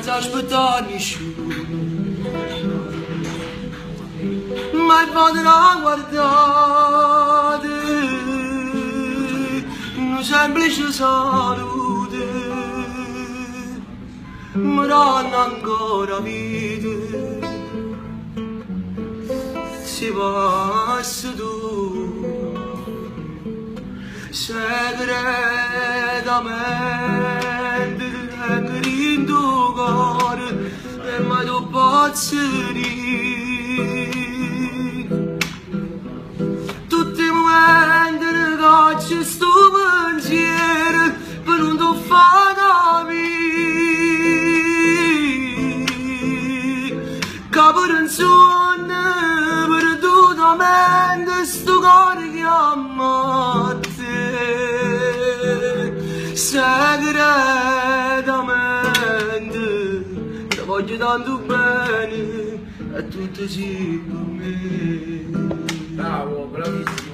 senza aspettare nessuno. Mai potrà guardare un semplice saluto, mi danno ancora vita, si passa tu segretamente in tuo cuore e mai tu posso dire tutti i momenti che ci sto pensiero per non ti far capire che per un sogno perdutamente sto cuore chiama a te segretamente ti voglio tanto bene e tutto sì per me. Bravo, bravissimo.